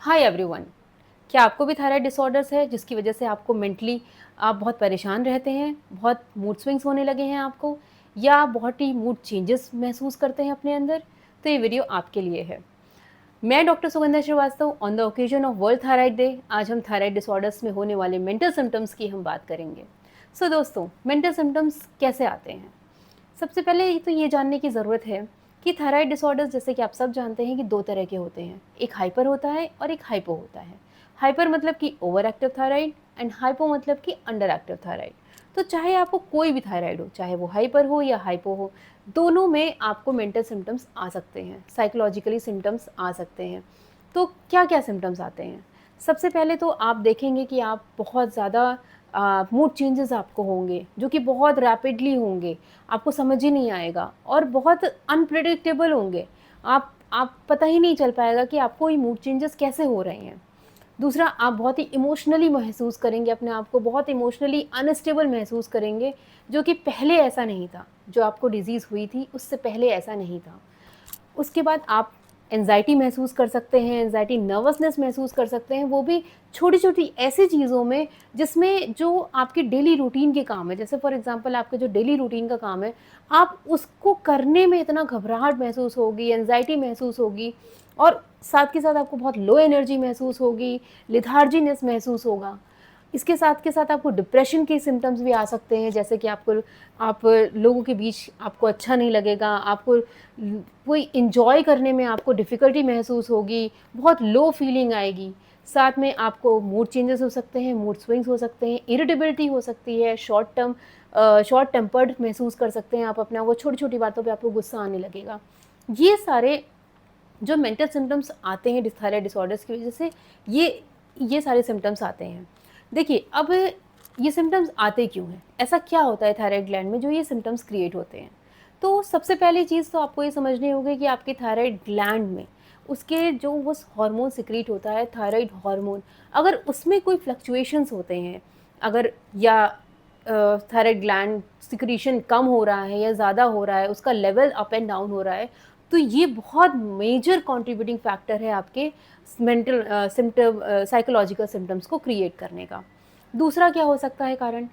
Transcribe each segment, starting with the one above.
Hi everyone. क्या आपको भी थायराइड डिसऑर्डर्स है जिसकी वजह से आपको मेंटली आप बहुत परेशान रहते हैं, बहुत मूड स्विंग्स होने लगे हैं आपको, या बहुत ही मूड चेंजेस महसूस करते हैं अपने अंदर? तो ये वीडियो आपके लिए है। मैं doctor Sugandha Srivastava, on the occasion of world thyroid day आज हम थायराइड डिसऑर्डर्स में होने वाले मेंटल सिम्टम्स की हम बात करेंगे। सो दोस्तों, मेंटल सिम्टम्स कैसे आते हैं? सबसे पहले तो ये जानने की ज़रूरत है कि थायराइड डिसऑर्डर्स, जैसे कि आप सब जानते हैं, कि 2 तरह के होते हैं। एक हाइपर होता है और एक हाइपो होता है। हाइपर मतलब कि over active thyroid, and hypo मतलब कि अंडर एक्टिव थायराइड। तो चाहे आपको कोई भी थायराइड हो, चाहे वो हाइपर हो या हाइपो हो, दोनों में आपको मेंटल सिम्टम्स आ सकते हैं, साइकोलॉजिकली सिम्टम्स आ सकते हैं। तो क्या-क्या सिम्टम्स आते हैं? सबसे पहले तो आप देखेंगे कि आप बहुत ज़्यादा मूड चेंजेस आपको होंगे, जो कि बहुत रैपिडली होंगे, आपको समझ ही नहीं आएगा और बहुत अनप्रेडिक्टेबल होंगे। आप पता ही नहीं चल पाएगा कि आपको ये मूड चेंजेस कैसे हो रहे हैं। दूसरा, आप बहुत ही इमोशनली महसूस करेंगे अपने आप को, बहुत इमोशनली अनस्टेबल महसूस करेंगे, जो कि पहले ऐसा नहीं था। जो आपको डिज़ीज़ हुई थी, उससे पहले ऐसा नहीं था। उसके बाद आप एंग्ज़ायटी महसूस कर सकते हैं, एंग्ज़ायटी नर्वसनेस महसूस कर सकते हैं, वो भी छोटी-छोटी ऐसी चीज़ों में जिसमें जो आपके डेली रूटीन के काम है। जैसे फॉर एग्ज़ाम्पल आपका जो डेली रूटीन का काम है, आप उसको करने में इतना घबराहट महसूस होगी, एंग्ज़ायटी महसूस होगी और साथ के साथ आपको बहुत लो एनर्जी महसूस होगी, लेथार्जीनेस महसूस होगा। इसके साथ के साथ आपको डिप्रेशन के सिम्पटम्स भी आ सकते हैं, जैसे कि आप लोगों के बीच आपको अच्छा नहीं लगेगा, आपको कोई एन्जॉय करने में आपको डिफ़िकल्टी महसूस होगी, बहुत लो फीलिंग आएगी। साथ में आपको मूड चेंजेस हो सकते हैं, मूड स्विंग्स हो सकते हैं, इरिटेबिलिटी हो सकती है, शॉर्ट टेम्पर्ड महसूस कर सकते हैं आप अपने आप को, छोटी-छोटी बातों पे आपको गुस्सा आने लगेगा। ये सारे जो मेंटल सिम्पटम्स आते हैं थायराइड डिसऑर्डर्स की वजह से, ये सारे सिम्पटम्स आते हैं। देखिए, अब ये सिम्पटम्स आते क्यों हैं? ऐसा क्या होता है थायराइड ग्लैंड में जो ये सिम्पटम्स क्रिएट होते हैं? तो सबसे पहली चीज़ तो आपको ये समझनी होगी कि आपके थायराइड ग्लैंड में उसके जो वो हार्मोन सिक्रीट होता है, थायराइड हार्मोन, अगर उसमें कोई फ्लक्चुएशंस होते हैं, अगर या थायराइड ग्लैंड सिक्रीशन कम हो रहा है या ज़्यादा हो रहा है, उसका लेवल अप एंड डाउन हो रहा है, तो ये बहुत मेजर कंट्रीब्यूटिंग फैक्टर है आपके मेंटल साइकोलॉजिकल सिम्पटम्स को क्रिएट करने का। दूसरा क्या हो सकता है कारण?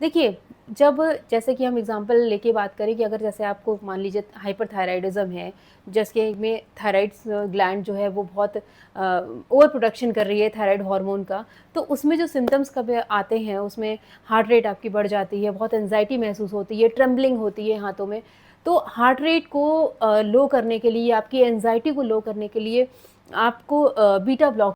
देखिए, जब जैसे कि हम एग्ज़ाम्पल लेके बात करें कि अगर जैसे आपको मान लीजिए हाइपरथायराइडिज़्म है, जिसके में थायराइड्स ग्लैंड जो है वो बहुत ओवर प्रोडक्शन कर रही है थायराइड हार्मोन का, तो उसमें जो सिम्पटम्स कब आते हैं, उसमें हार्ट रेट आपकी बढ़ जाती है, बहुत एंग्ज़ायटी महसूस होती है, ट्रेम्बलिंग होती है हाथों में। तो हार्ट रेट को लो करने के लिए, आपकी एंग्ज़ायटी को लो करने के लिए आपको बीटा ब्लॉक